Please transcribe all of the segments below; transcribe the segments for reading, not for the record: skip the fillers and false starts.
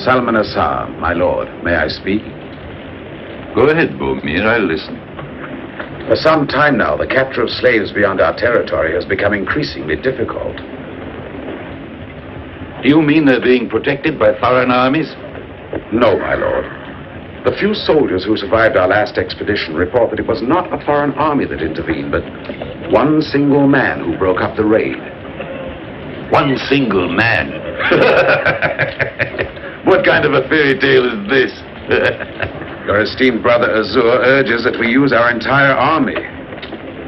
Salmanasar, my lord. May I speak? Go ahead, Bomir. I'll listen. For some time now, the capture of slaves beyond our territory has become increasingly difficult. Do you mean they're being protected by foreign armies? No, my lord. The few soldiers who survived our last expedition report that it was not a foreign army that intervened, but one single man who broke up the raid. One single man? What kind of a fairy tale is this? Your esteemed brother Azur urges that we use our entire army.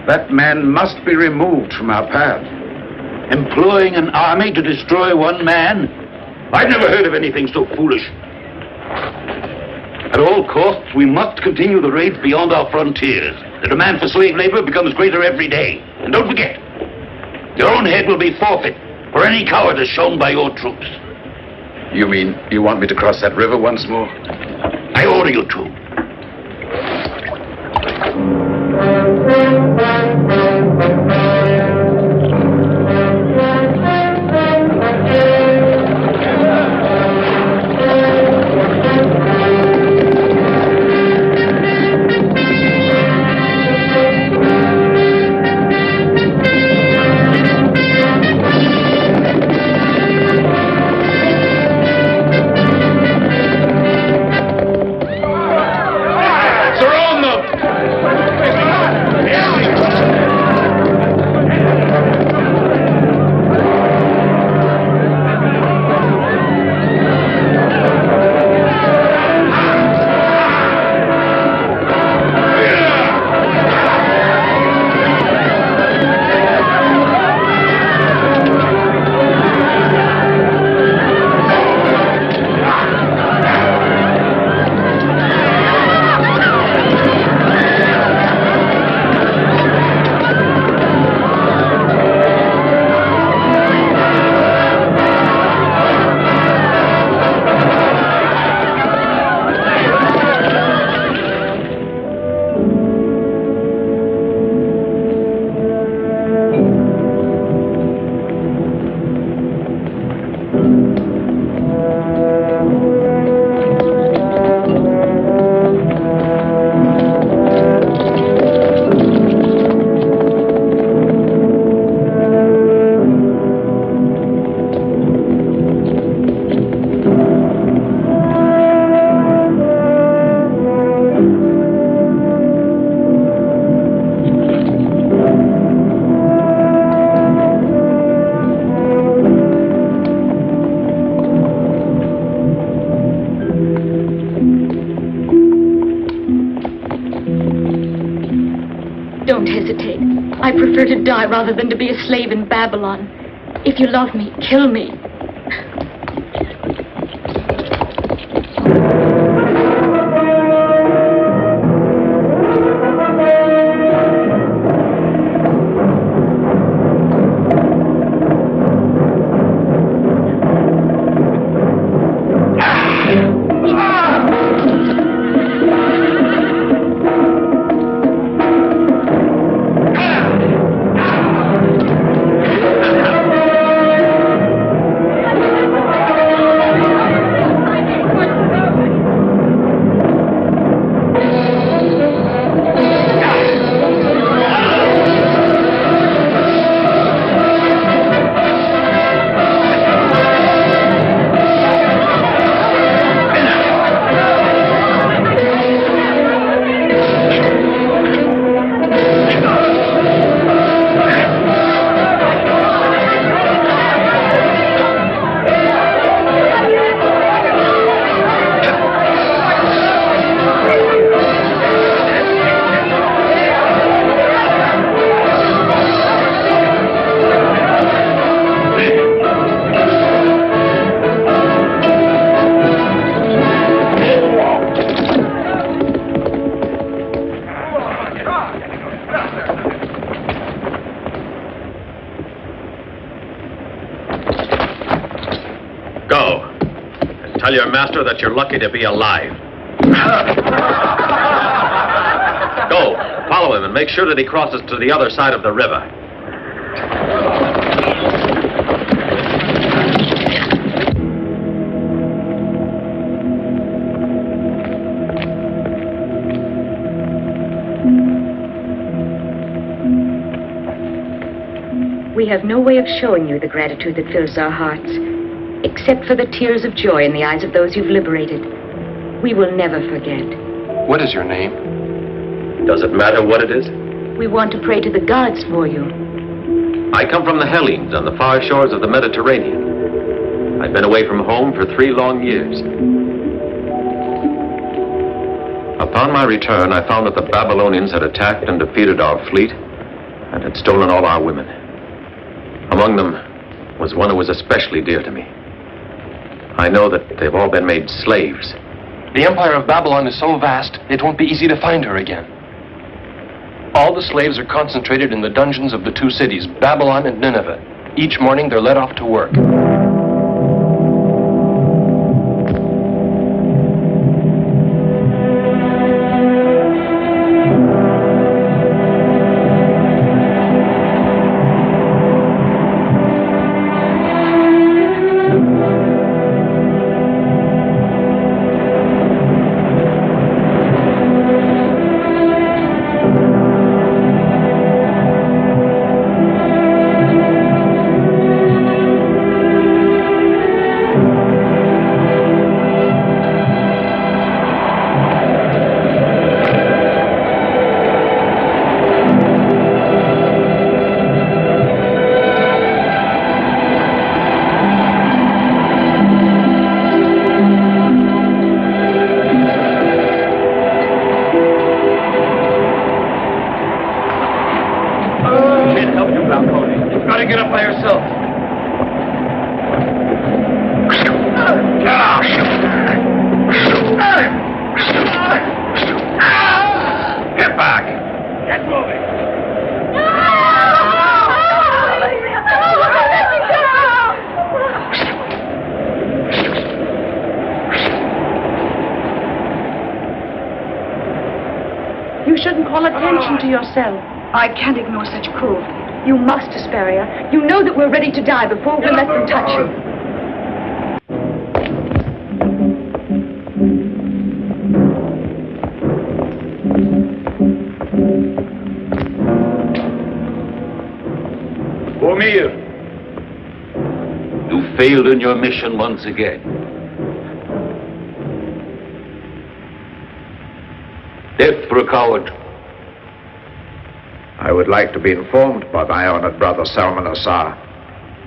That man must be removed from our path. Employing an army to destroy one man? I've never heard of anything so foolish. At all costs, we must continue the raids beyond our frontiers. The demand for slave labor becomes greater every day. And don't forget, your own head will be forfeit for any cowardice shown by your troops. You mean you want me to cross that river once more? I order you to. Don't hesitate. I prefer to die rather than to be a slave in Babylon. If you love me, kill me. Tell your master that you're lucky to be alive. Go, follow him and make sure that he crosses to the other side of the river. We have no way of showing you the gratitude that fills our hearts, except for the tears of joy in the eyes of those you've liberated. We will never forget. What is your name? Does it matter what it is? We want to pray to the gods for you. I come from the Hellenes on the far shores of the Mediterranean. I've been away from home for 3 long years. Upon my return, I found that the Babylonians had attacked and defeated our fleet and had stolen all our women. Among them was one who was especially dear to me. I know that they've all been made slaves. The Empire of Babylon is so vast, it won't be easy to find her again. All the slaves are concentrated in the dungeons of the 2 cities, Babylon and Nineveh. Each morning, they're led off to work. You shouldn't call attention to yourself. I can't ignore such cruelty. You must, Hesperia. You know that we're ready to die before we let them touch you. Bormir, you failed in your mission once again. Death for a coward. I would like to be informed by my honored brother Salmanasar.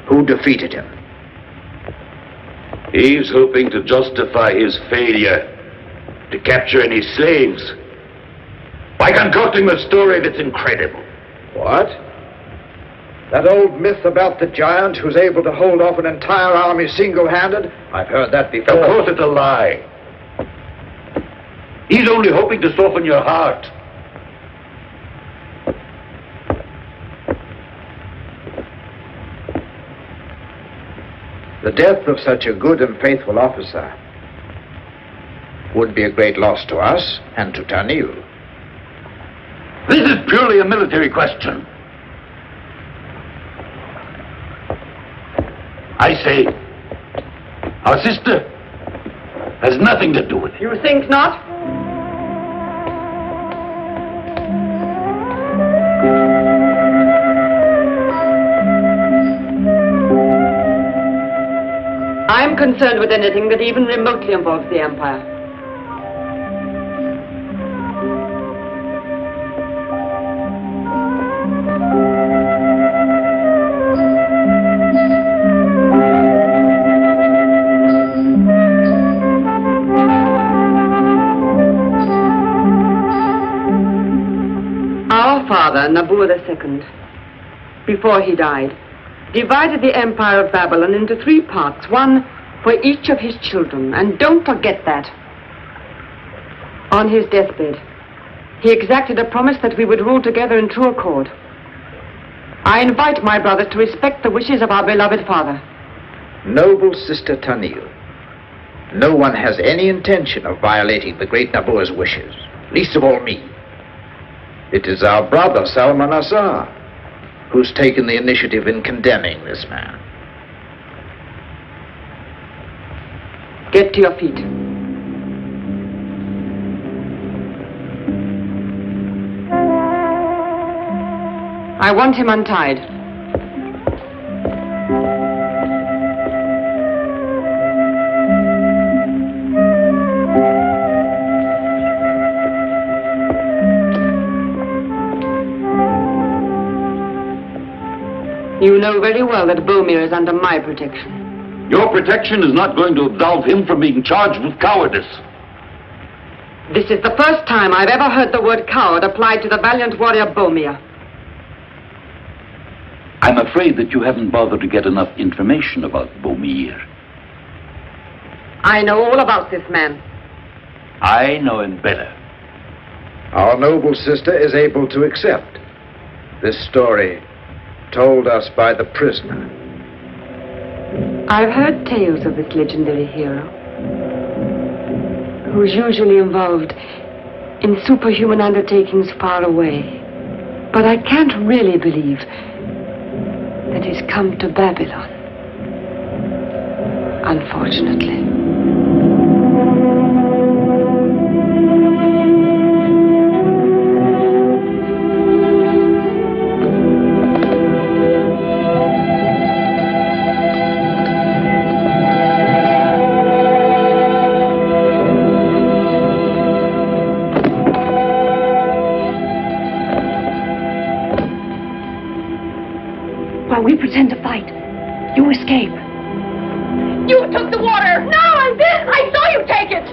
Who defeated him? He's hoping to justify his failure to capture any slaves by concocting a story that's incredible. What? That old myth about the giant who's able to hold off an entire army single-handed? I've heard that before. Of course it's a lie. He's only hoping to soften your heart. The death of such a good and faithful officer would be a great loss to us and to Tanil. This is purely a military question. I say, our sister has nothing to do with it. You think not? I'm concerned with anything that even remotely involves the Empire. Our father, Nabu II, before he died, divided the Empire of Babylon into 3 parts, one for each of his children. And don't forget that. On his deathbed, he exacted a promise that we would rule together in true accord. I invite my brothers to respect the wishes of our beloved father. Noble Sister Tanil, no one has any intention of violating the great Nabua's wishes, least of all me. It is our brother Salmanasar who's taken the initiative in condemning this man. Get to your feet. I want him untied. You know very well that Bomir is under my protection. Your protection is not going to absolve him from being charged with cowardice. This is the first time I've ever heard the word coward applied to the valiant warrior Bomir. I'm afraid that you haven't bothered to get enough information about Bomir. I know all about this man. I know him better. Our noble sister is able to accept this story told us by the prisoner. I've heard tales of this legendary hero, who's usually involved in superhuman undertakings far away. But I can't really believe that he's come to Babylon. Unfortunately. While we pretend to fight, you escape. You took the water! No, I didn't! I saw you take it!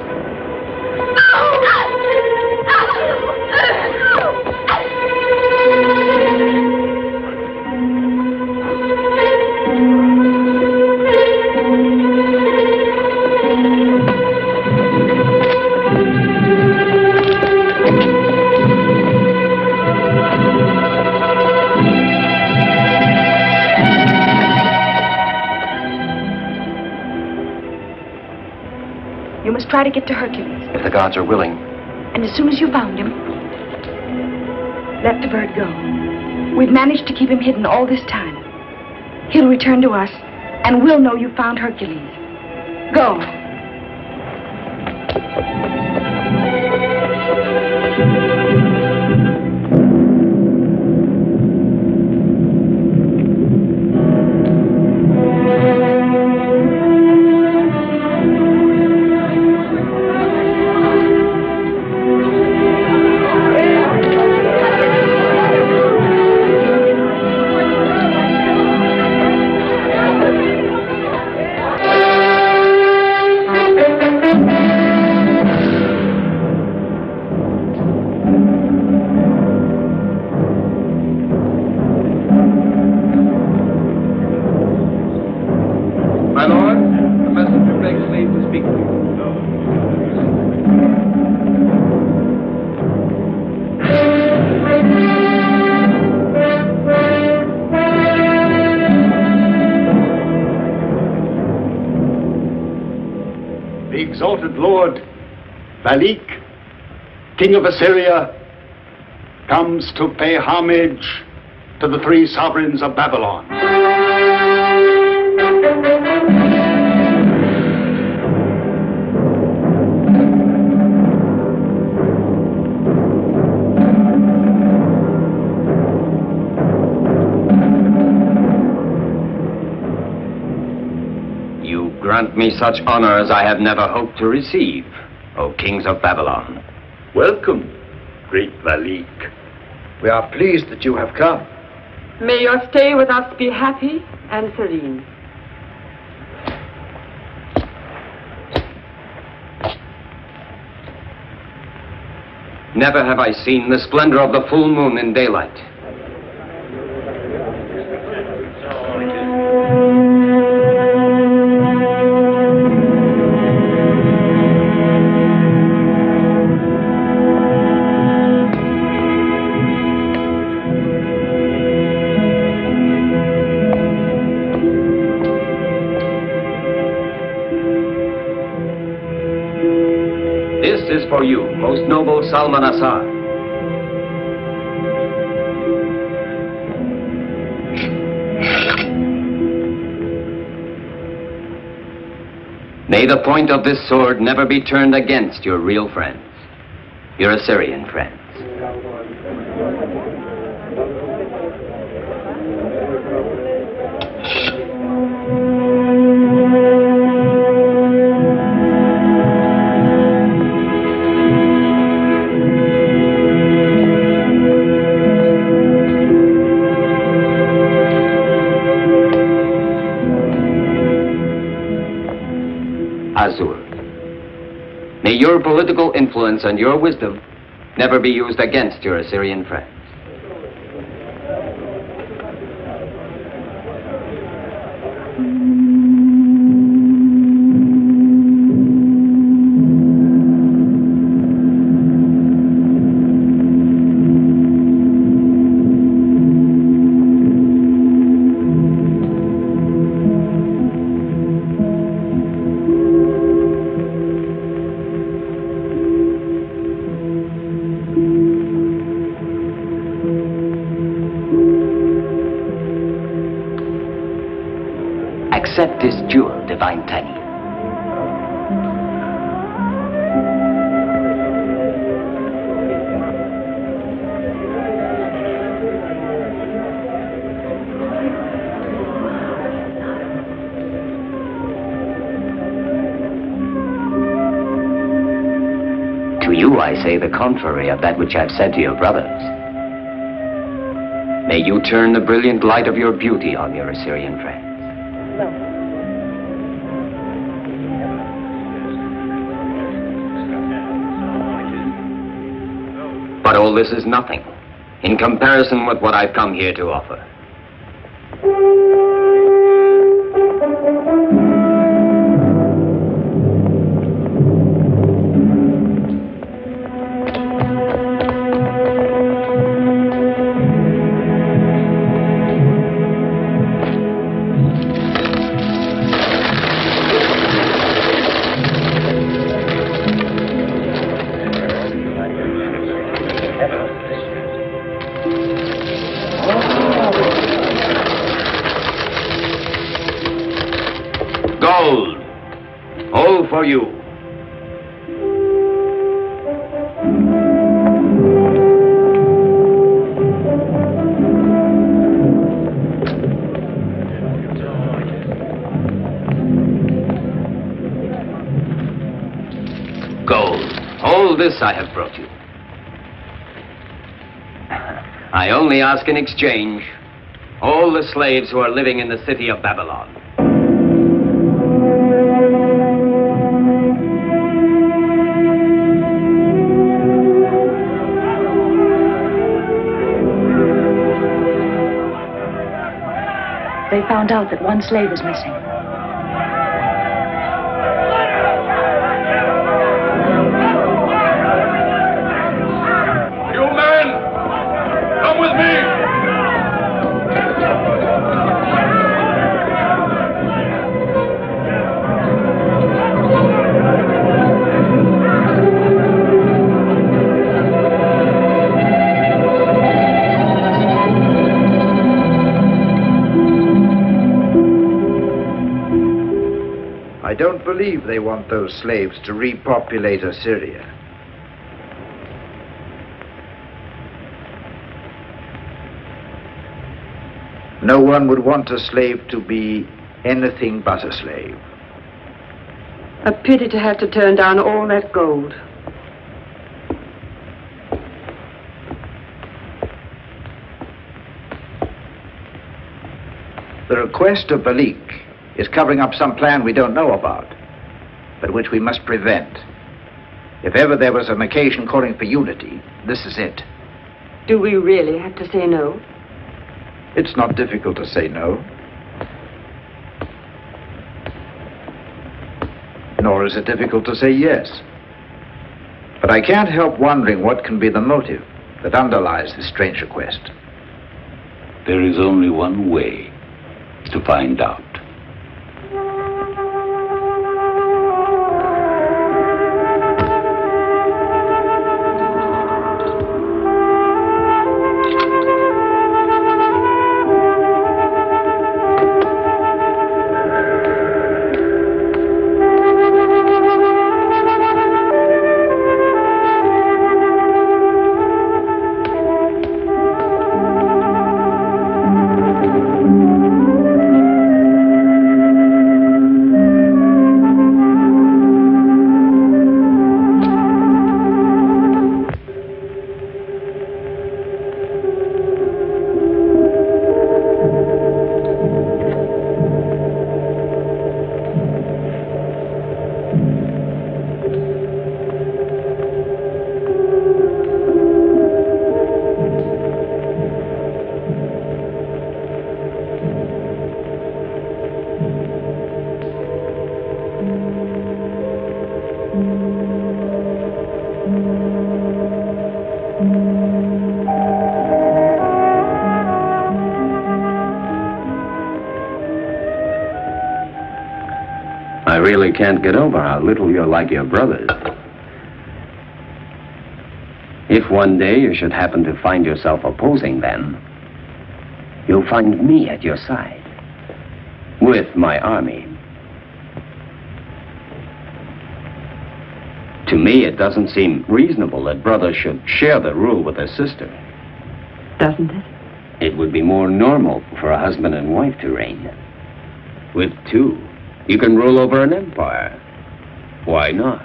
You must try to get to Hercules. If the gods are willing. And as soon as you found him, let the bird go. We've managed to keep him hidden all this time. He'll return to us, and we'll know you found Hercules. Go. My lord, a messenger begs leave to speak to you. The exalted Lord Malik, King of Assyria, comes to pay homage to the three sovereigns of Babylon. You grant me such honor as I have never hoped to receive, O kings of Babylon. Welcome, great Malik. We are pleased that you have come. May your stay with us be happy and serene. Never have I seen the splendor of the full moon in daylight. This is for you, most noble Salmanasar. May the point of this sword never be turned against your real friends, your Assyrian friends. Azul. May your political influence and your wisdom never be used against your Assyrian friends. Accept this jewel, Divine Tani. To you I say the contrary of that which I've said to your brothers. May you turn the brilliant light of your beauty on your Assyrian friends. But all this is nothing in comparison with what I've come here to offer. Gold, all for you. Gold, all this I have brought you. I only ask in exchange all the slaves who are living in the city of Babylon. They found out that one slave is missing. You men, come with me. I don't believe they want those slaves to repopulate Assyria. No one would want a slave to be anything but a slave. A pity to have to turn down all that gold. The request of Balik is covering up some plan we don't know about, but which we must prevent. If ever there was an occasion calling for unity, this is it. Do we really have to say no? It's not difficult to say no. Nor is it difficult to say yes. But I can't help wondering what can be the motive that underlies this strange request. There is only one way to find out. really can't get over how little you're like your brothers. If one day you should happen to find yourself opposing them, you'll find me at your side, with my army. To me, it doesn't seem reasonable that brothers should share the rule with a sister. Doesn't it? It would be more normal for a husband and wife to reign. With two, you can rule over an empire. Why not?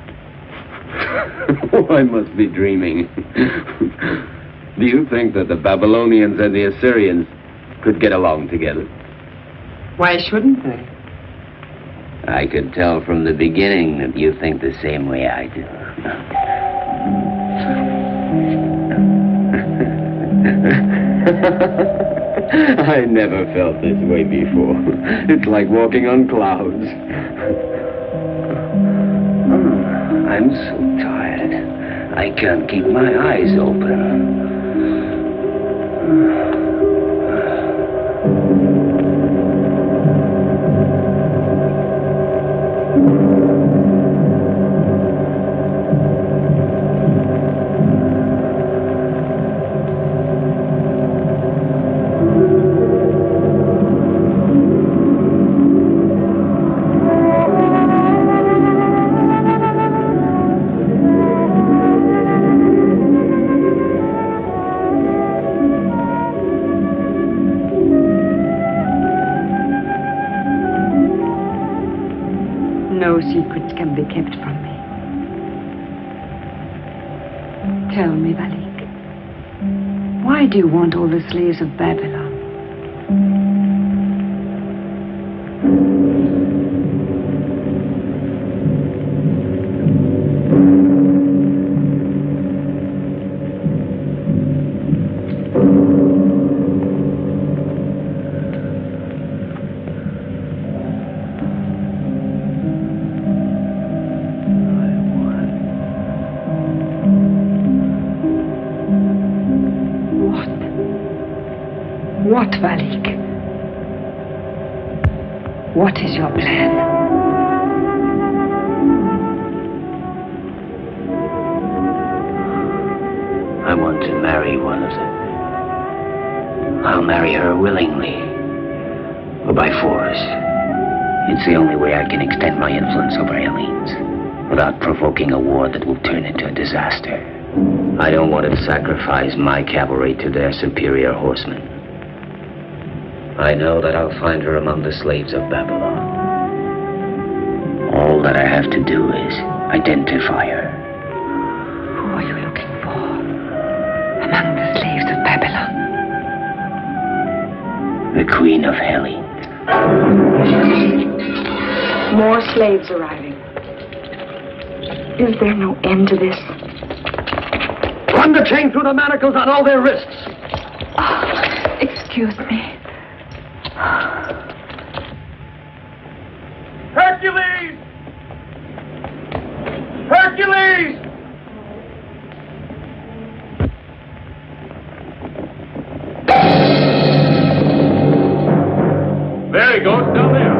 Oh, I must be dreaming. Do you think that the Babylonians and the Assyrians could get along together? Why shouldn't they? I could tell from the beginning that you think the same way I do. I never felt this way before. It's like walking on clouds. I'm so tired. I can't keep my eyes open. No secrets can be kept from me. Tell me, Valik, why do you want all the slaves of Babylon? What, Valik? What is your plan? I want to marry one of them. I'll marry her willingly, or by force. It's the only way I can extend my influence over Hellenes, without provoking a war that will turn into a disaster. I don't want to sacrifice my cavalry to their superior horsemen. I know that I'll find her among the slaves of Babylon. All that I have to do is identify her. Who are you looking for among the slaves of Babylon? The Queen of Hellenes. More slaves arriving. Is there no end to this? Run the chain through the manacles on all their wrists. Oh, excuse me. Hercules! Hercules! There he goes, down there.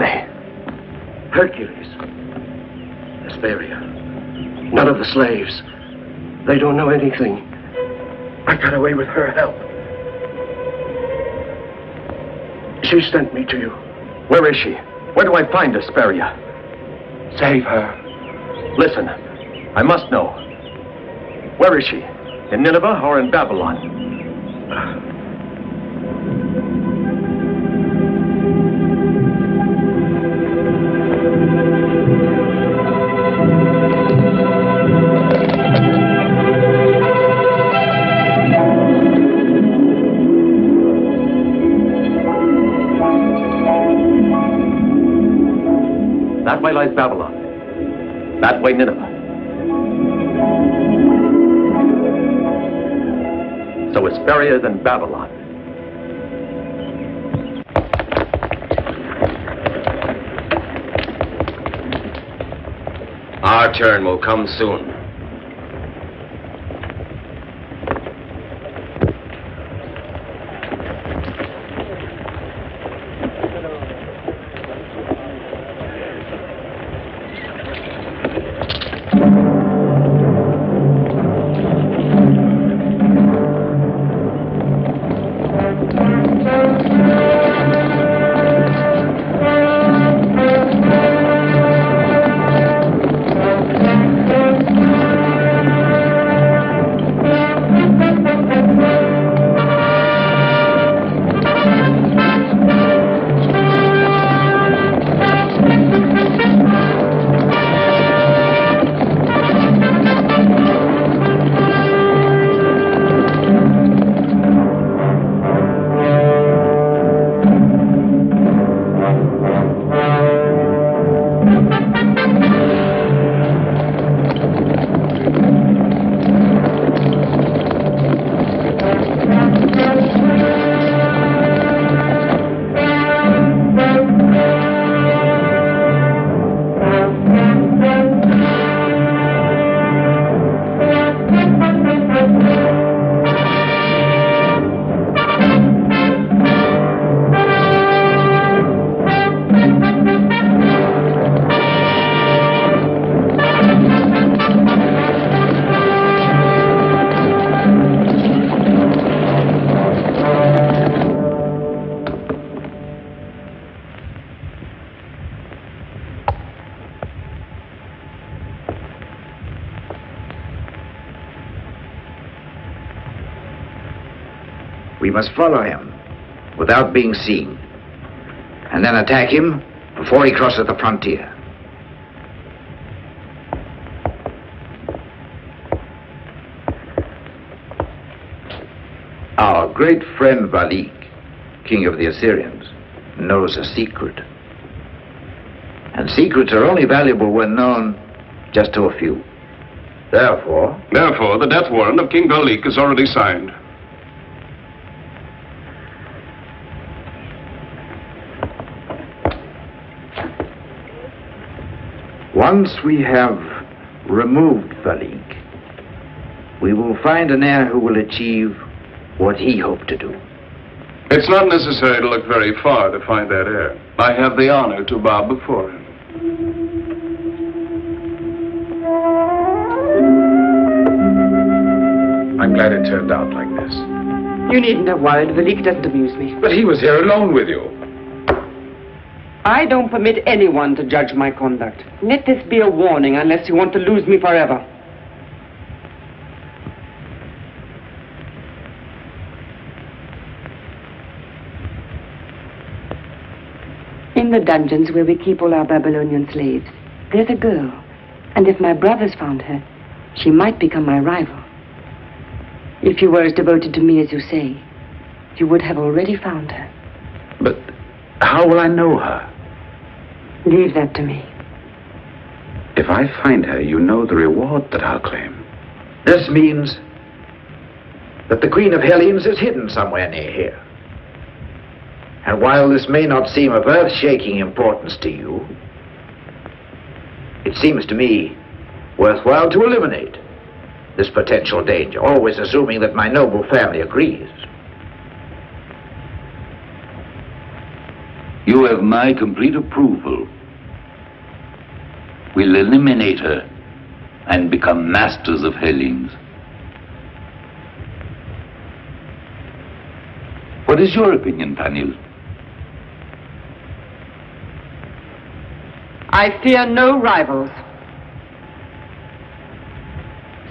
me. Hercules. Hesperia. None of the slaves. They don't know anything. I got away with her help. She sent me to you. Where is she? Where do I find Hesperia? Save her. Listen, I must know. Where is she? In Nineveh or in Babylon? That way lies Babylon. That way Nineveh. So Hesperia is in Babylon. Our turn will come soon. We must follow him without being seen, and then attack him before he crosses the frontier. Our great friend Valik, king of the Assyrians, knows a secret. And secrets are only valuable when known just to a few. Therefore, the death warrant of King Valik is already signed. once we have removed Valik, we will find an heir who will achieve what he hoped to do. It's not necessary to look very far to find that heir. I have the honor to bow before him. I'm glad it turned out like this. You needn't have worried. Valik doesn't amuse me. But he was here alone with you. I don't permit anyone to judge my conduct. Let this be a warning unless you want to lose me forever. In the dungeons where we keep all our Babylonian slaves, there's a girl. And if my brothers found her, she might become my rival. If you were as devoted to me as you say, you would have already found her. But how will I know her? Leave that to me. If I find her, you know the reward that I'll claim. This means that the Queen of Hellenes is hidden somewhere near here. And while this may not seem of earth-shaking importance to you, it seems to me worthwhile to eliminate this potential danger, always assuming that my noble family agrees. You have my complete approval. We'll eliminate her and become masters of Hellenes. What is your opinion, Daniel? I fear no rivals.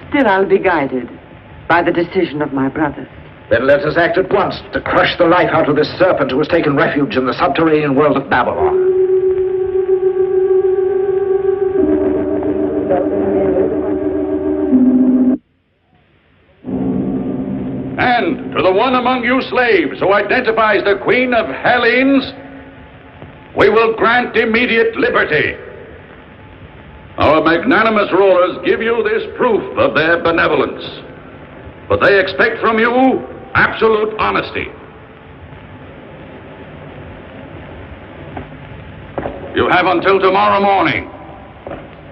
Still, I'll be guided by the decision of my brothers. Then let us act at once to crush the life out of this serpent who has taken refuge in the subterranean world of Babylon. And to the one among you slaves who identifies the Queen of Hellenes, we will grant immediate liberty. Our magnanimous rulers give you this proof of their benevolence, but they expect from you absolute honesty. You have until tomorrow morning,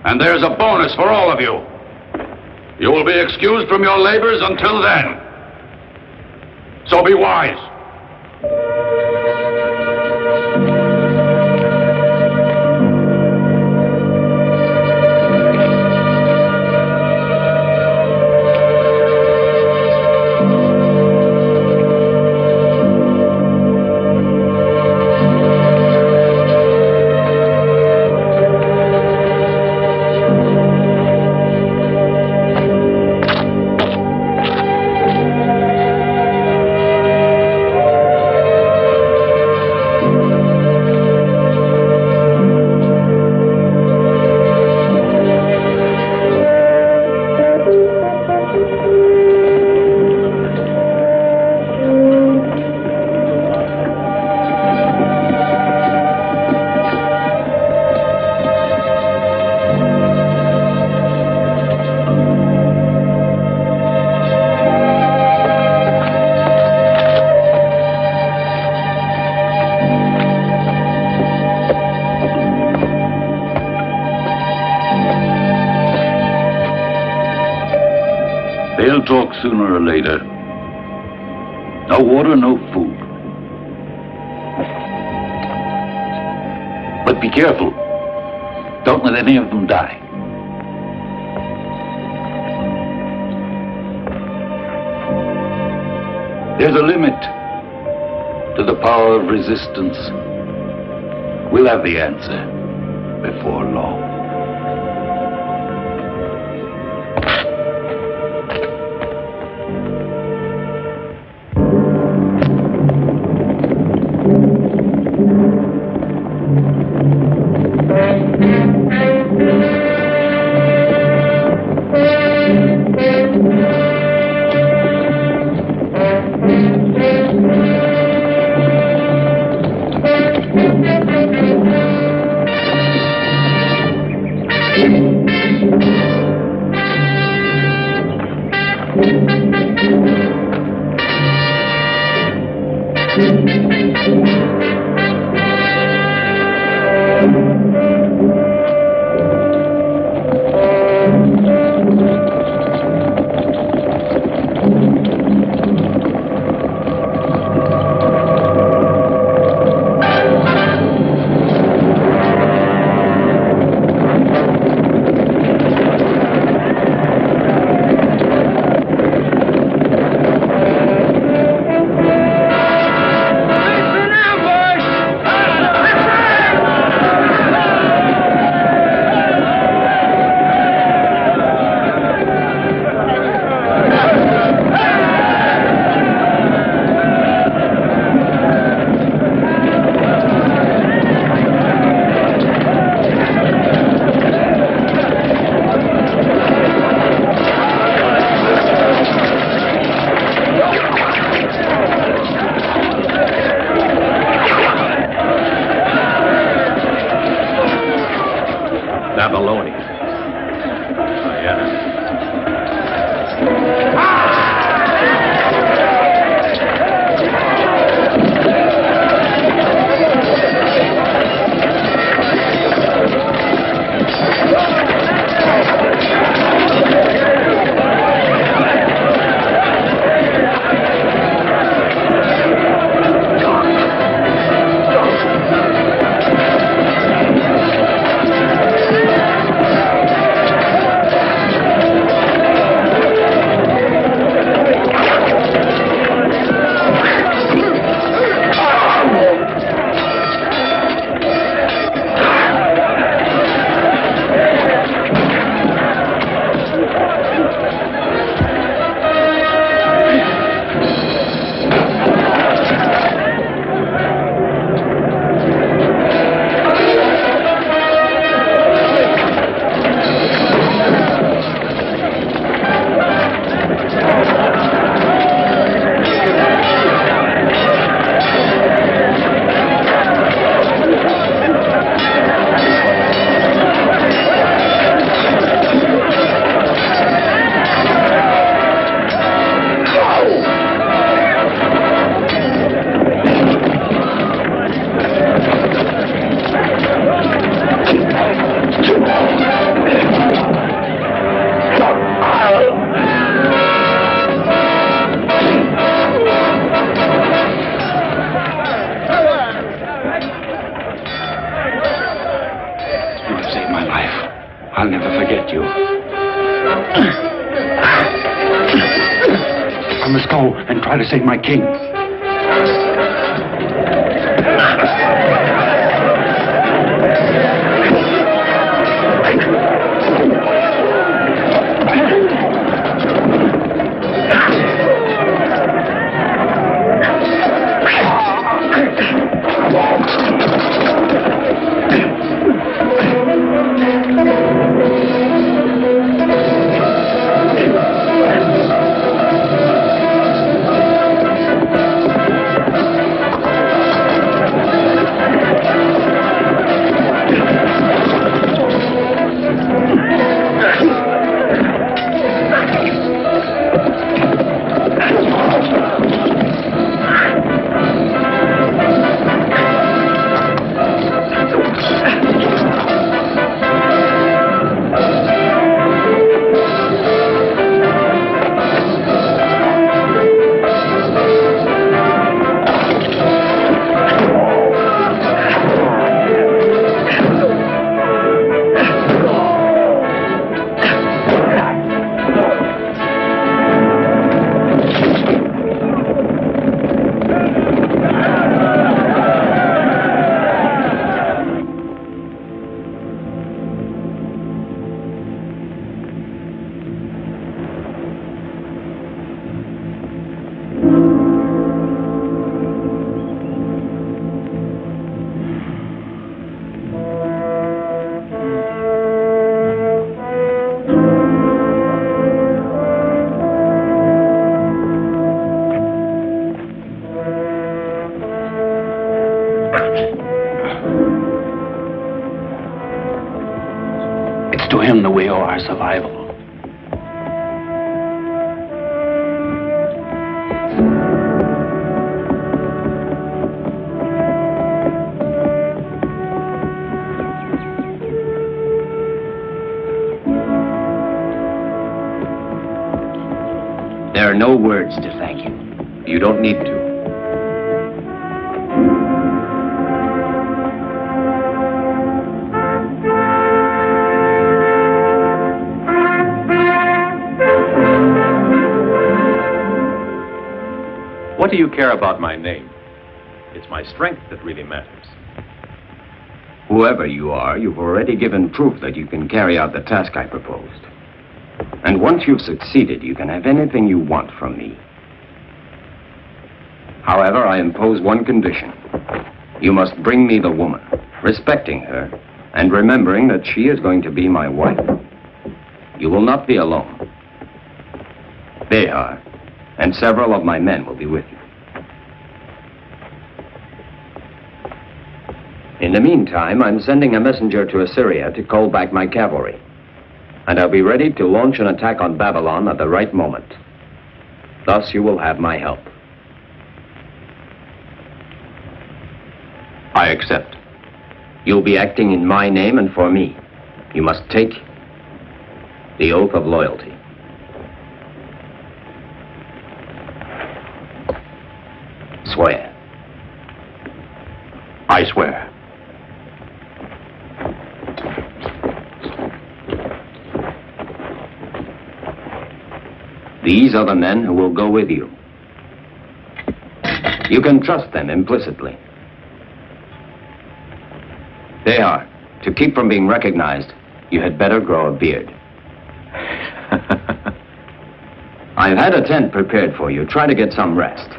and there's a bonus for all of you. You will be excused from your labors until then. So be wise. They'll talk sooner or later. No water, no food. But be careful. Don't let any of them die. There's a limit to the power of resistance. We'll have the answer before long. saved my life. I'll never forget you. I must go and try to save my king. It's to him that we owe our survival. There are no words to thank you. You don't need to. What do you care about my name? It's my strength that really matters. Whoever you are, you've already given proof that you can carry out the task I proposed. And once you've succeeded, you can have anything you want from me. However, I impose one condition. You must bring me the woman, respecting her, and remembering that she is going to be my wife. You will not be alone. They are, and several of my men will be with you. In the meantime, I'm sending a messenger to Assyria to call back my cavalry. And I'll be ready to launch an attack on Babylon at the right moment. Thus, you will have my help. I accept. You'll be acting in my name and for me. You must take the oath of loyalty. Swear. I swear. These are the men who will go with you. You can trust them implicitly. They are. To keep from being recognized, you had better grow a beard. I've had a tent prepared for you. Try to get some rest.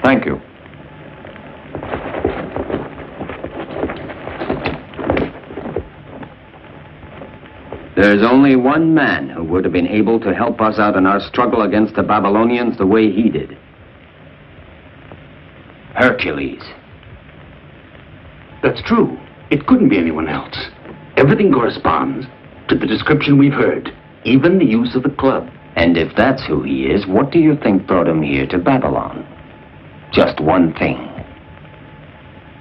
Thank you. There's only one man who would have been able to help us out in our struggle against the Babylonians the way he did. Hercules. That's true. It couldn't be anyone else. Everything corresponds to the description we've heard, even the use of the club. And if that's who he is, what do you think brought him here to Babylon? Just one thing.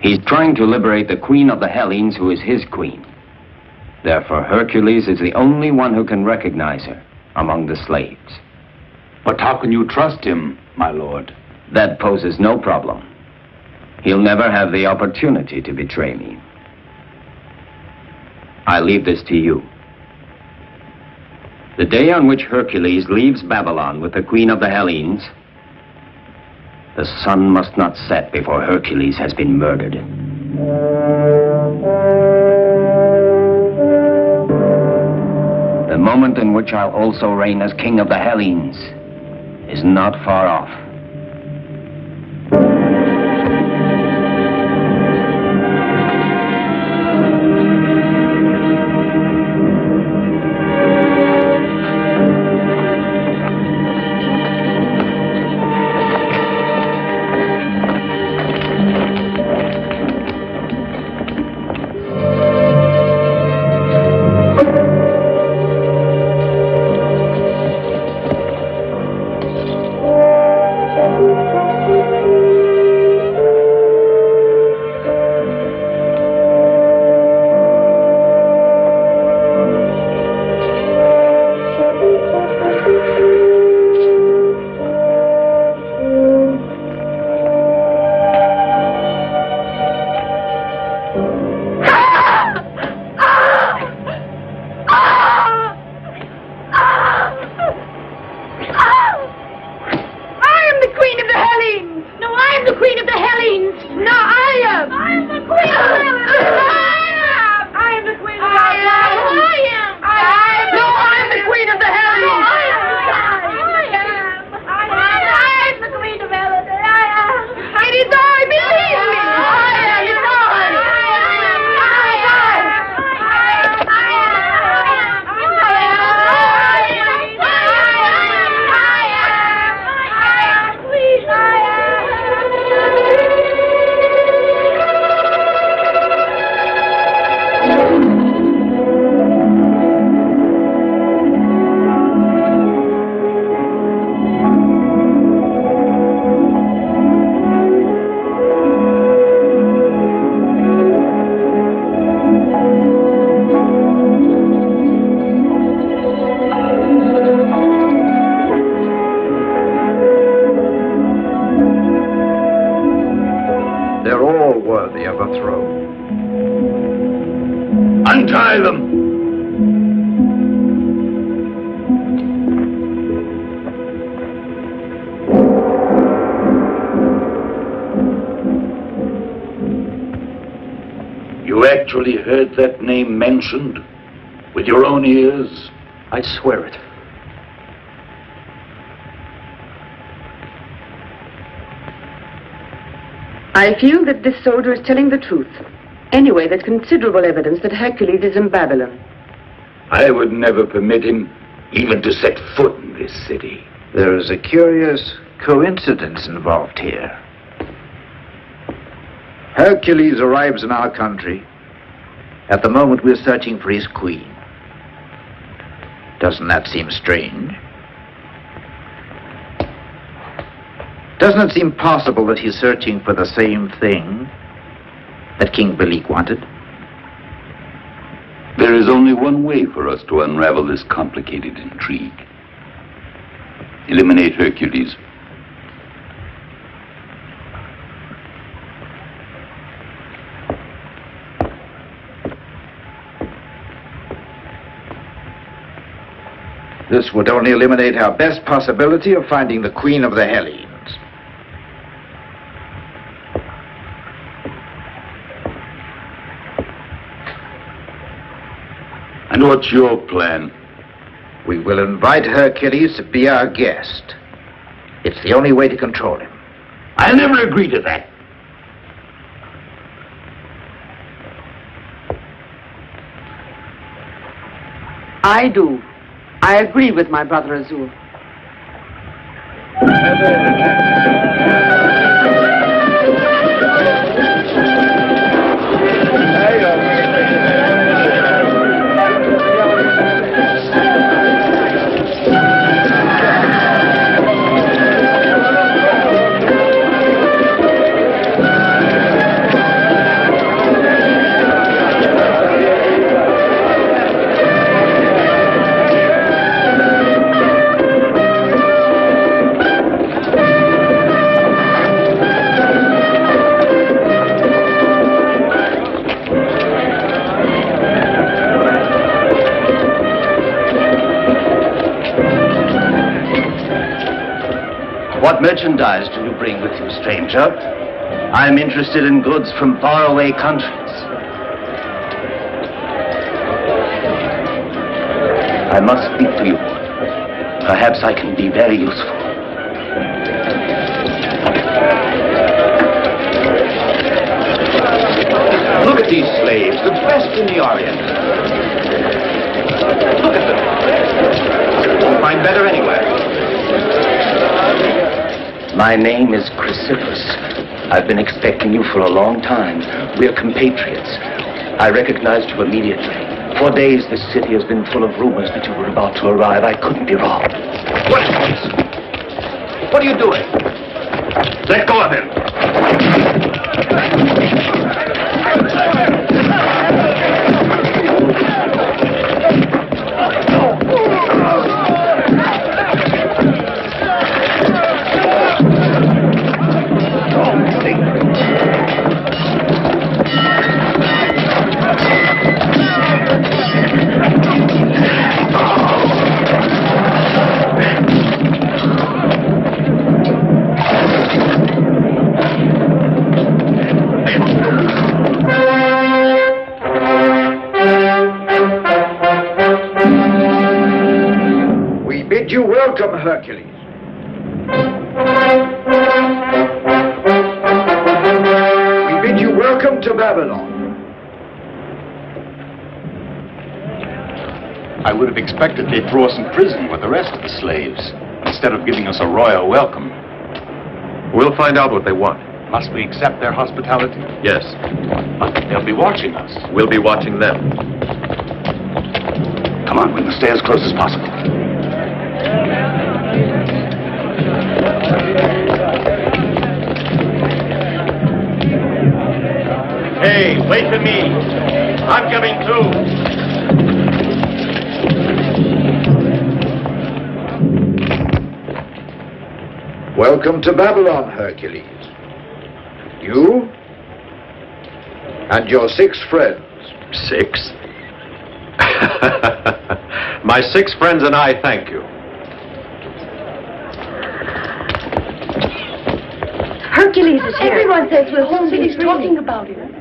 He's trying to liberate the queen of the Hellenes, who is his queen. Therefore, Hercules is the only one who can recognize her among the slaves. But how can you trust him, my lord? That poses no problem. He'll never have the opportunity to betray me. I leave this to you. The day on which Hercules leaves Babylon with the Queen of the Hellenes, the sun must not set before Hercules has been murdered. The moment in which I'll also reign as king of the Hellenes is not far off. They're all worthy of a throne. Untie them! You actually heard that name mentioned? With your own ears? I swear it. I feel that this soldier is telling the truth. Anyway, there's considerable evidence that Hercules is in Babylon. I would never permit him even to set foot in this city. There is a curious coincidence involved here. Hercules arrives in our country at the moment we're searching for his queen. Doesn't that seem strange? Doesn't it seem possible that he's searching for the same thing that King Belik wanted? There is only one way for us to unravel this complicated intrigue. Eliminate Hercules. This would only eliminate our best possibility of finding the Queen of the Hellenes. And what's your plan? We will invite Hercules to be our guest. It's the only way to control him. I'll never agree to that. I do. I agree with my brother Azul. What merchandise do you bring with you, stranger? I'm interested in goods from faraway countries. I must speak to you. Perhaps I can be very useful. Look at these slaves, the best in the Orient. Look at them. You'll find better anywhere. My name is Chrysippus. I've been expecting you for a long time. We're compatriots. I recognized you immediately. For days, this city has been full of rumors that you were about to arrive. I couldn't be wrong. What is this? What are you doing? Let go of him. Welcome, Hercules. We bid you welcome to Babylon. I would have expected they'd throw us in prison with the rest of the slaves, instead of giving us a royal welcome. We'll find out what they want. Must we accept their hospitality? Yes. But they'll be watching us. We'll be watching them. Come on, we must stay as close as possible. Hey, wait for me. I'm coming too. Welcome to Babylon, Hercules. You and your 6 friends. 6? My 6 friends and I thank you. Hercules is here. Everyone says we'll The whole soon be city's talking about him.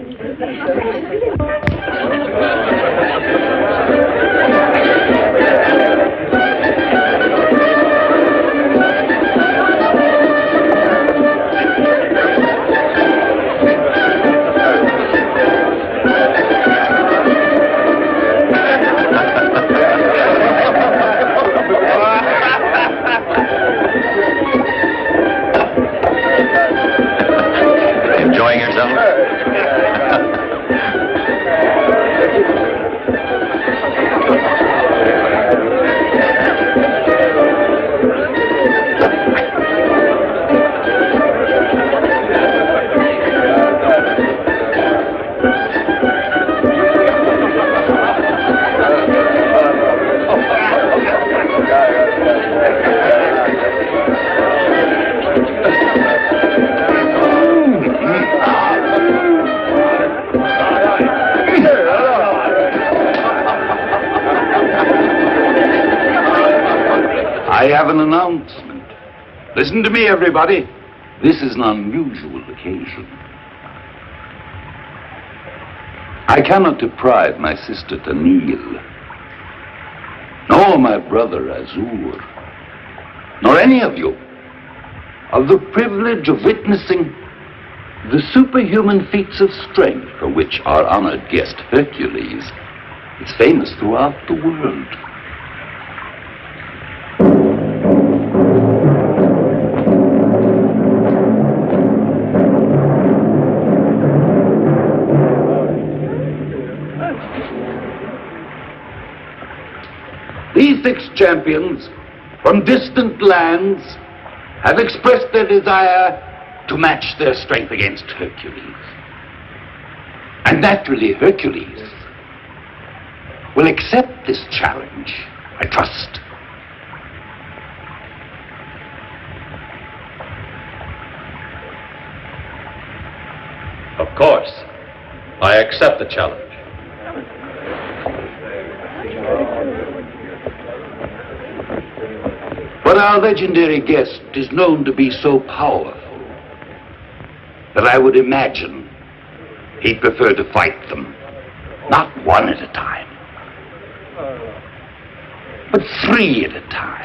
Enjoying yourself? I have an announcement. Listen to me, everybody. This is an unusual occasion. I cannot deprive my sister Tanil, nor my brother Azur, nor any of you, of the privilege of witnessing the superhuman feats of strength for which our honored guest Hercules is famous throughout the world. These 6 champions from distant lands have expressed their desire to match their strength against Hercules. And naturally, Hercules will accept this challenge, I trust. Of course. I accept the challenge. For But our legendary guest is known to be so powerful that I would imagine he'd prefer to fight them, not one at a time, but three at a time.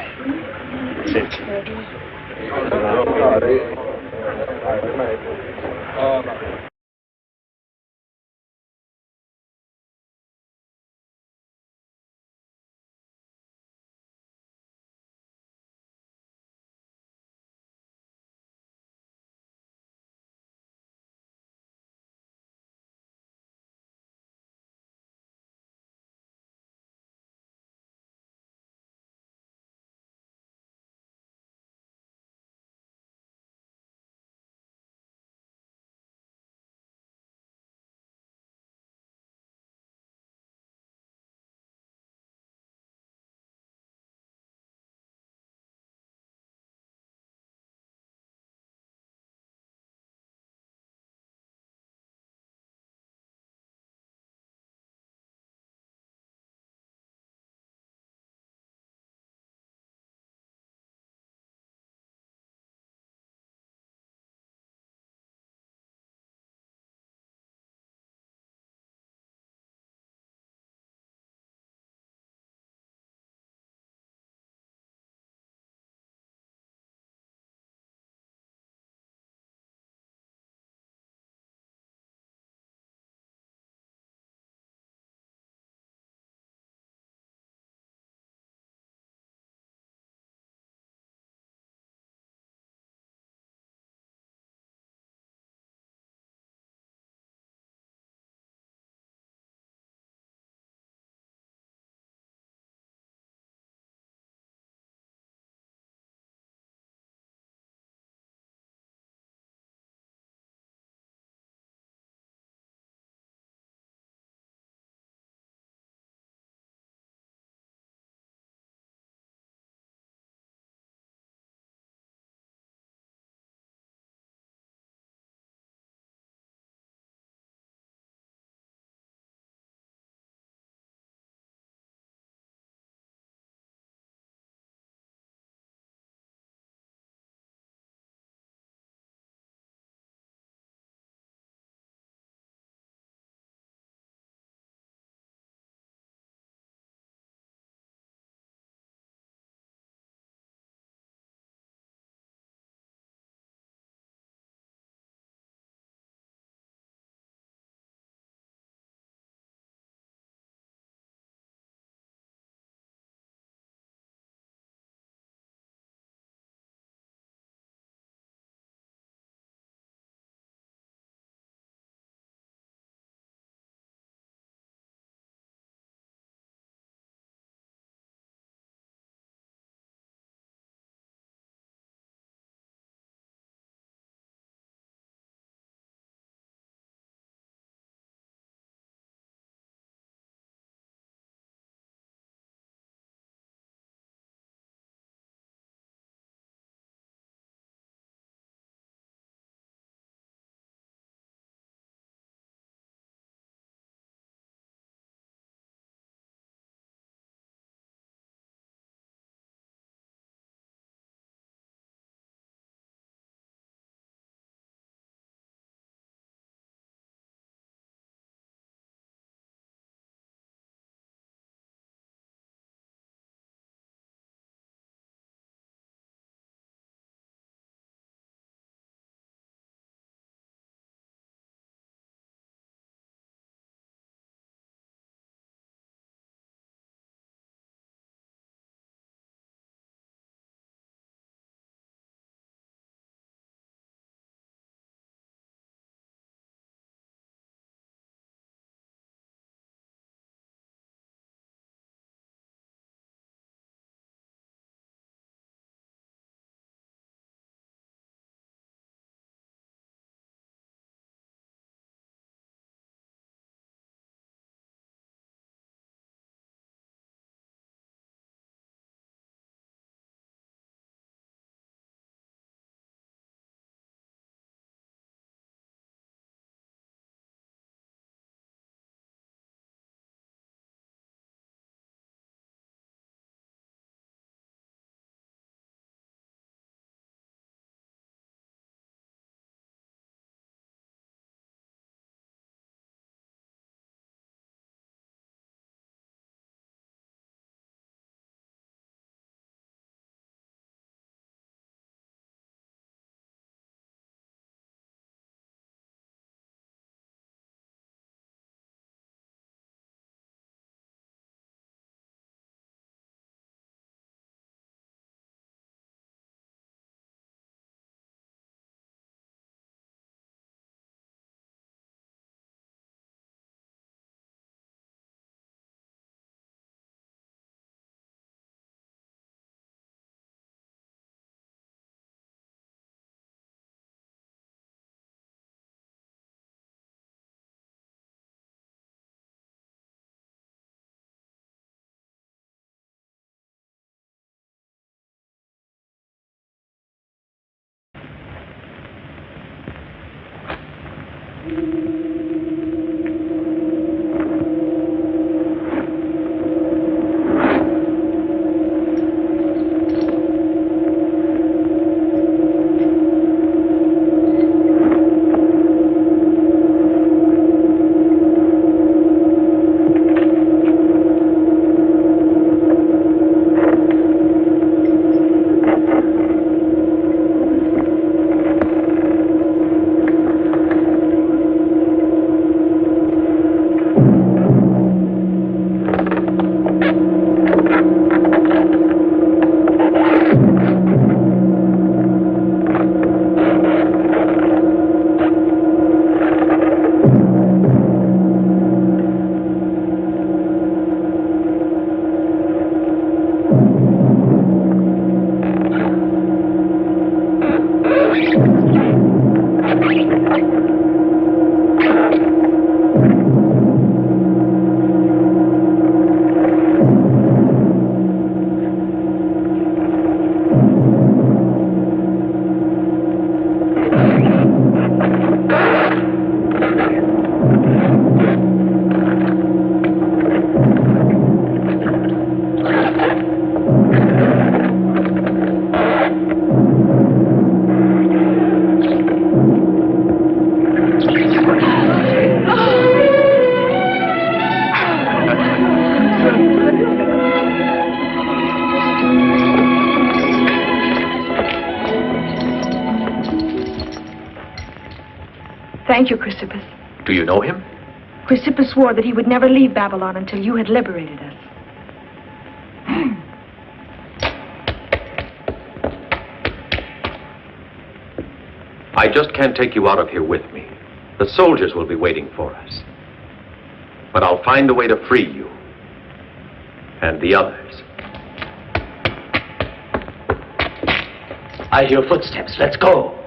Thank you, Chrysippus. Do you know him? Chrysippus swore that he would never leave Babylon until you had liberated us. I just can't take you out of here with me. The soldiers will be waiting for us. But I'll find a way to free you. And the others. I hear footsteps. Let's go.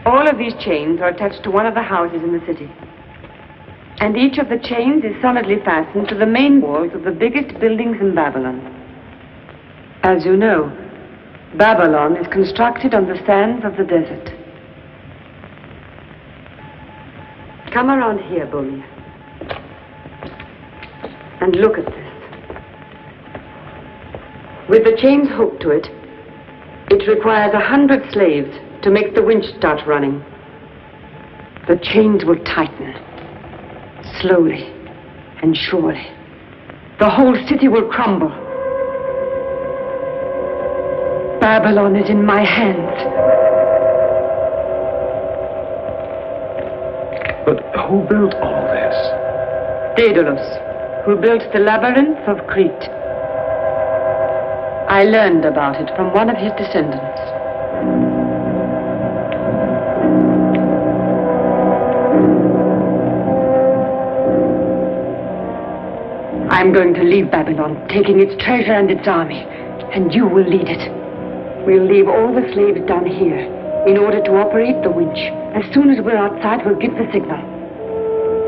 All of these chains are attached to one of the houses in the city. And each of the chains is solidly fastened to the main walls of the biggest buildings in Babylon. As you know, Babylon is constructed on the sands of the desert. Come around here, Bolia, and look at this. With the chains hooked to it, it requires 100 slaves to make the winch start running. The chains will tighten, slowly and surely. The whole city will crumble. Babylon is in my hands. But who built all this? Daedalus, who built the labyrinth of Crete. I learned about it from one of his descendants. I'm going to leave Babylon, taking its treasure and its army, and you will lead it. We'll leave all the slaves down here in order to operate the winch. As soon as we're outside, we'll give the signal.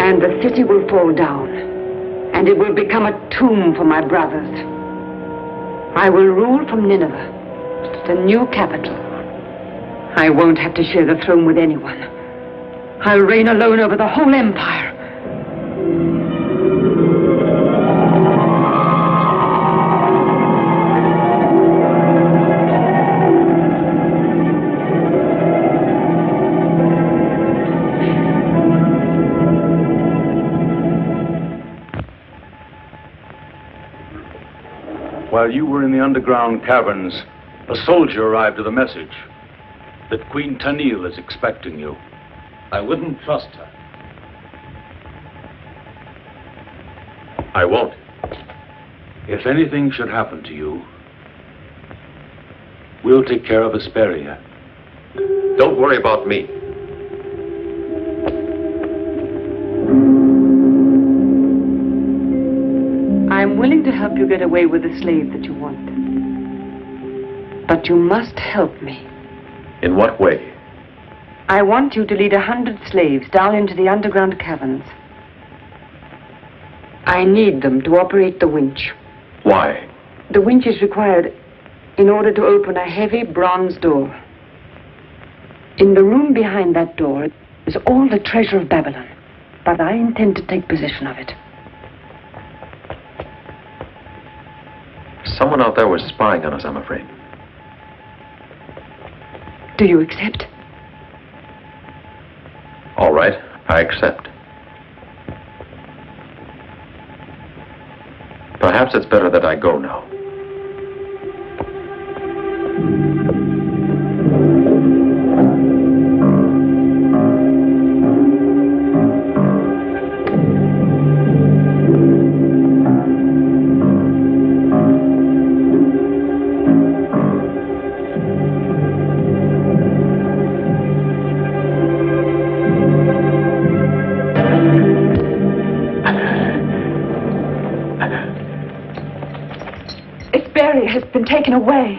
And the city will fall down, and it will become a tomb for my brothers. I will rule from Nineveh, the new capital. I won't have to share the throne with anyone. I'll reign alone over the whole empire. While you were in the underground caverns, a soldier arrived with a message that Queen Tanil is expecting you. I wouldn't trust her. I won't. If anything should happen to you, we'll take care of Asperia. Don't worry about me. I'm willing to help you get away with the slave that you want. But you must help me. In what way? I want you to lead 100 slaves down into the underground caverns. I need them to operate the winch. Why? The winch is required in order to open a heavy bronze door. In the room behind that door is all the treasure of Babylon, but I intend to take possession of it. Someone out there was spying on us, I'm afraid. Do you accept? All right, I accept. Perhaps it's better that I go now. Has been taken away.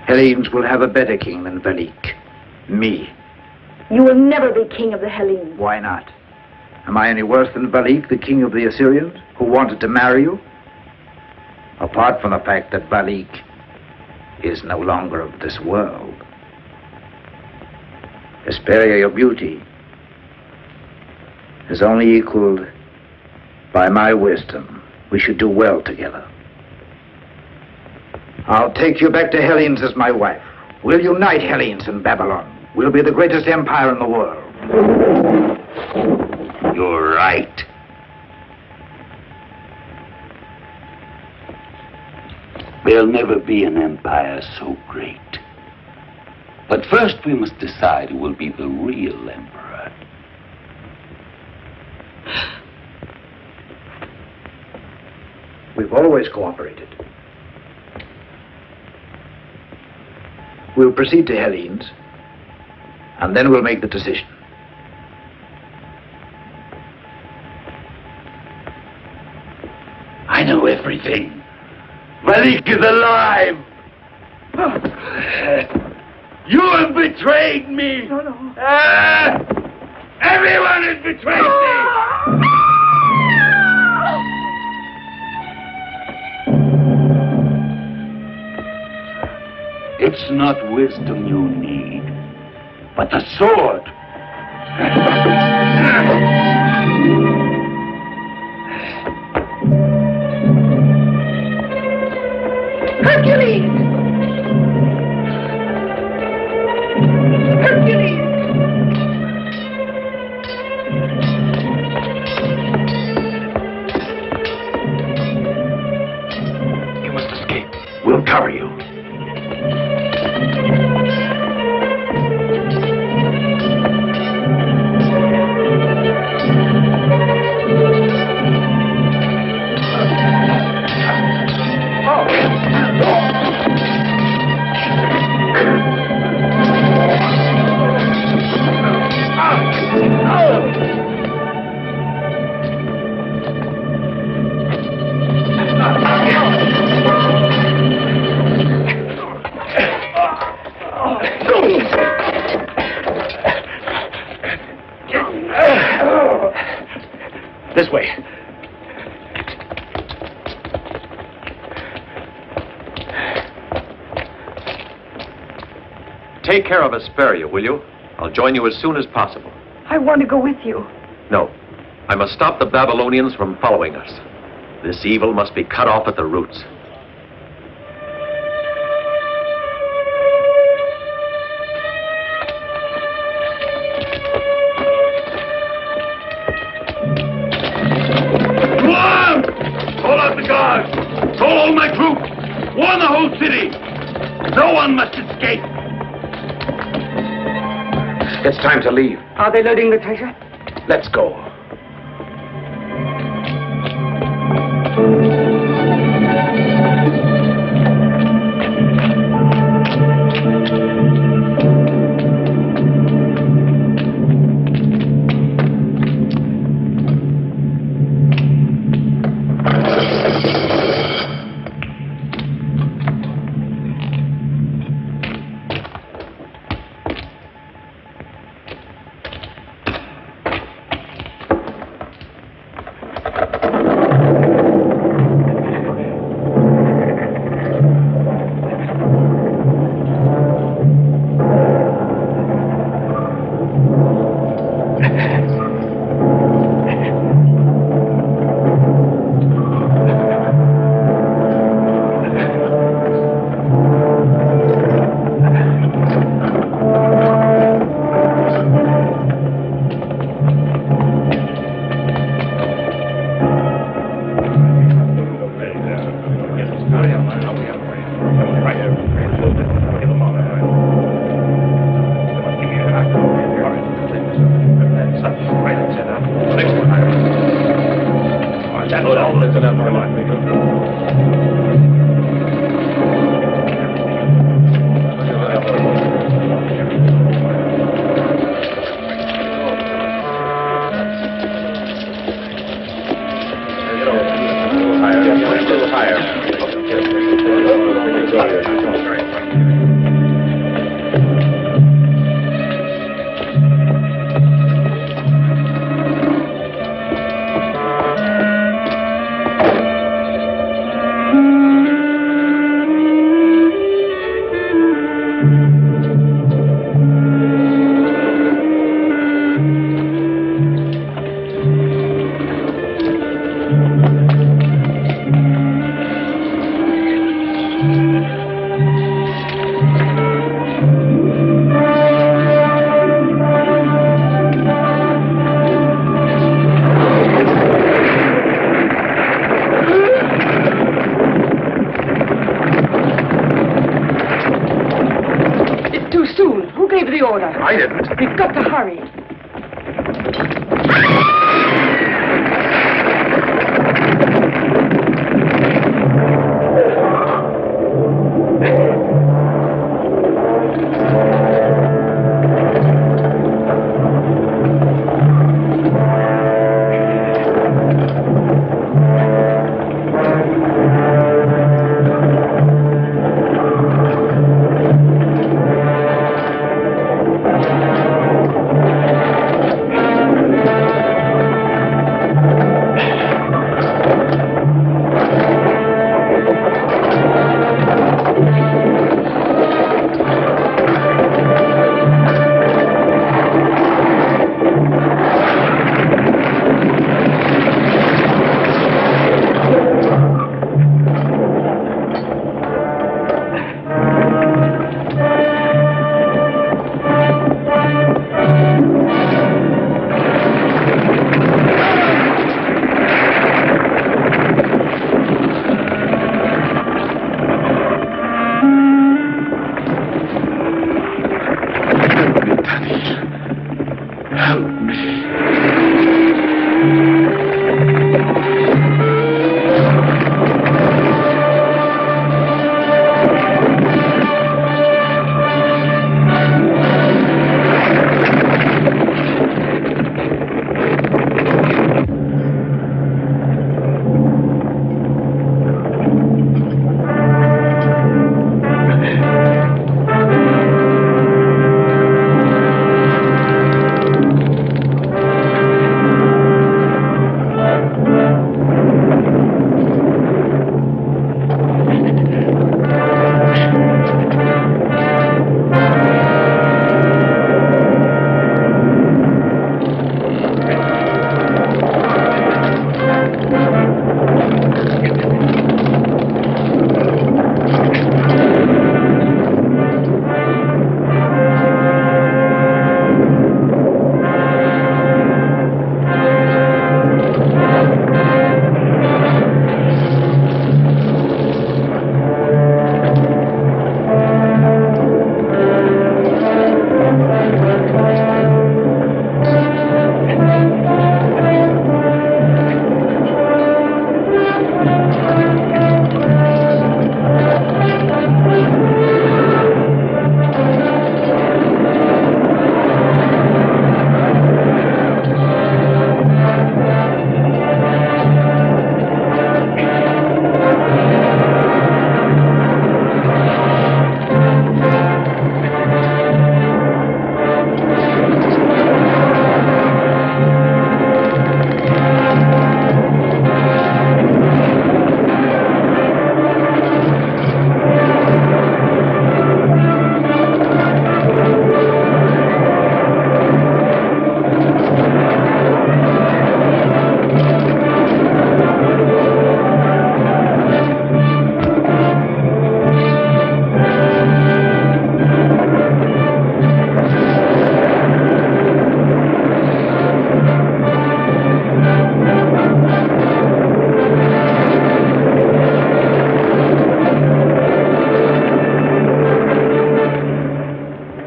Hellenes will have a better king than Valik. Me. You will never be king of the Hellenes. Why not? Am I any worse than Valik, the king of the Assyrians, who wanted to marry you? Apart from the fact that Valik is no longer of this world. Asperia, your beauty is only equaled by my wisdom. We should do well together. I'll take you back to Hellenes as my wife. We'll unite Hellenes and Babylon. We'll be the greatest empire in the world. You're right. There'll never be an empire so great. But first we must decide who will be the real emperor. We've always cooperated. We'll proceed to Hellenes, and then we'll make the decision. I know everything. Valik is alive! You have betrayed me! No. Everyone has betrayed me! It's not wisdom you need, but the sword. Hercules! Hercules! You must escape. We'll cover you. This way. take care of Hesperia, will you? I'll join you as soon as possible. I want to go with you. No. I must stop the Babylonians from following us. This evil must be cut off at the roots. Call out the guards! Call all my troops! Warn the whole city! No one must escape! It's time to leave. Are they loading the treasure? Let's go. I didn't. We've got to hurry.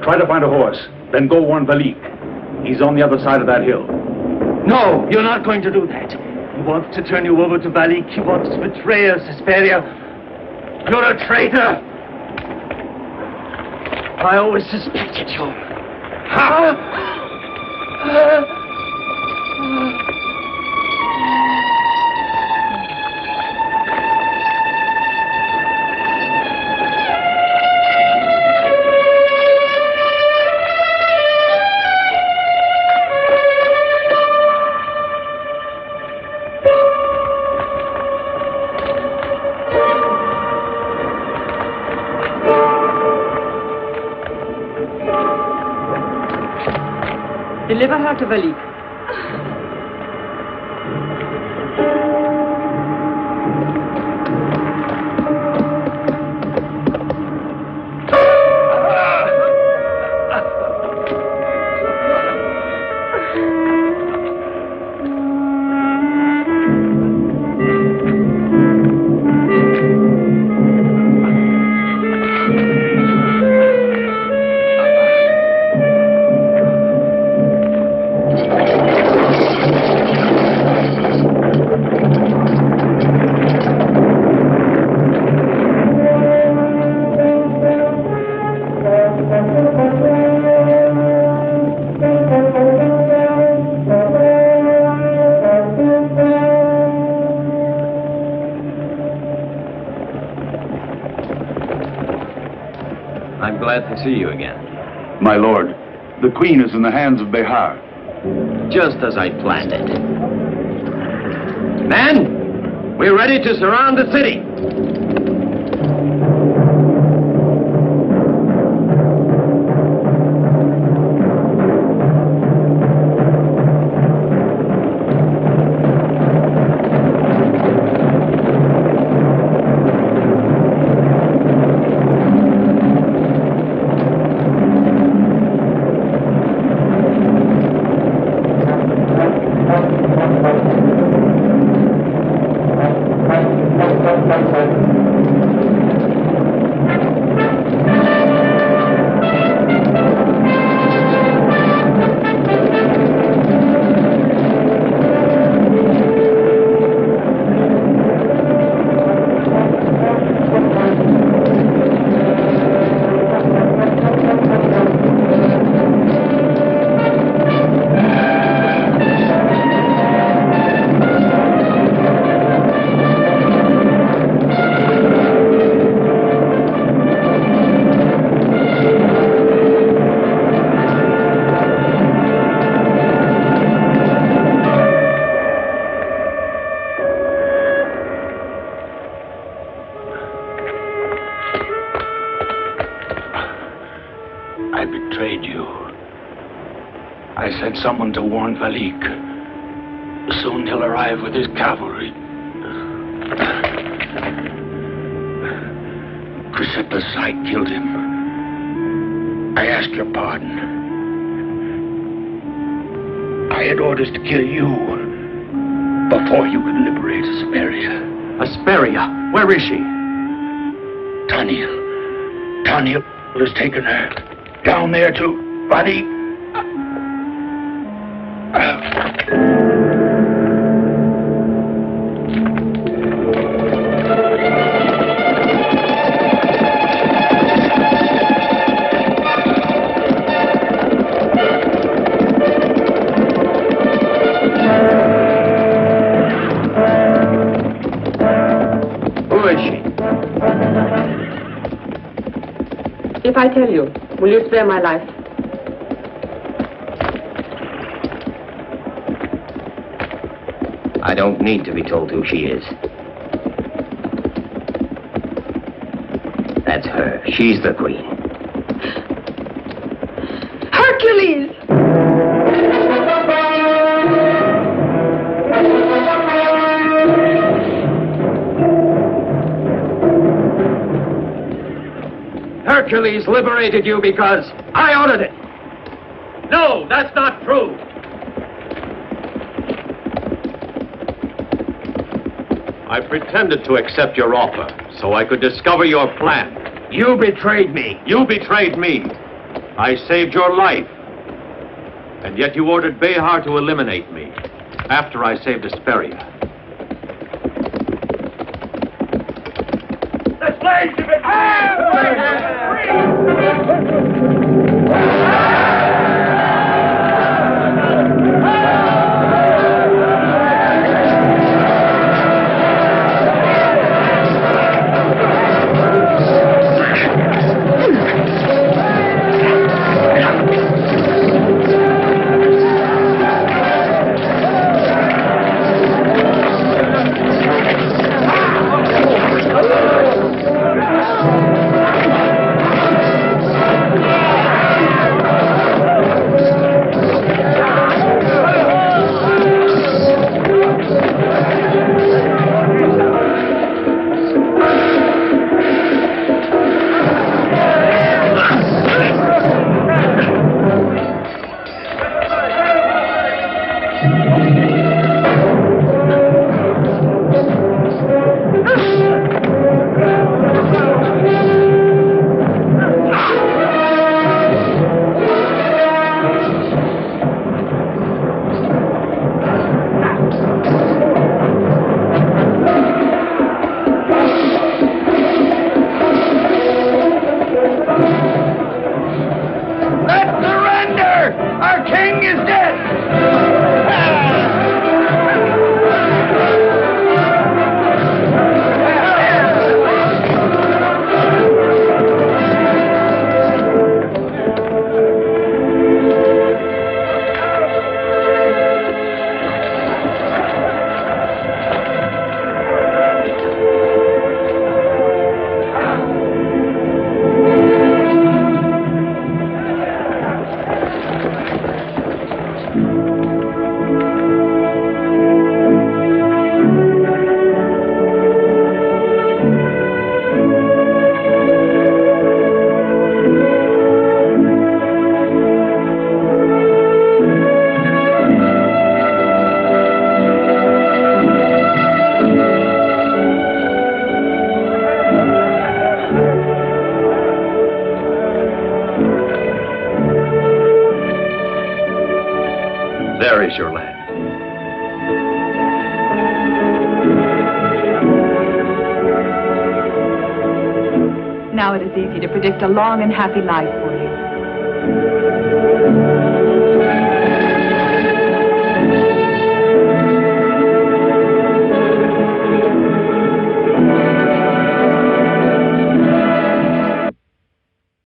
Try to find a horse. Then go warn Valik. He's on the other side of that hill. No, you're not going to do that. He wants to turn you over to Valik. He wants to betray us, Hesperia. You're a traitor. I always suspected you. Deliver her to Valik. I'm glad to see you again. My lord, the queen is in the hands of Behar. Just as I planned it. Men, we're ready to surround the city. I betrayed you. I sent someone to warn Valik. Soon he'll arrive with his cavalry. Chrysippus, I killed him. I ask your pardon. I had orders to kill you before you could liberate Hesperia. Hesperia? Where is she? Taniel has taken her down there to Valik. Who is she? If I tell you, will you spare my life? I don't need to be told who she is. That's her. She's the queen. Hercules! Hercules liberated you because I ordered it. No, that's not true. I pretended to accept your offer so I could discover your plan. You betrayed me. You betrayed me. I saved your life. And yet you ordered Behar to eliminate me after I saved Hesperia. The slaves have been There is your land. Now it is easy to predict a long and happy life for you.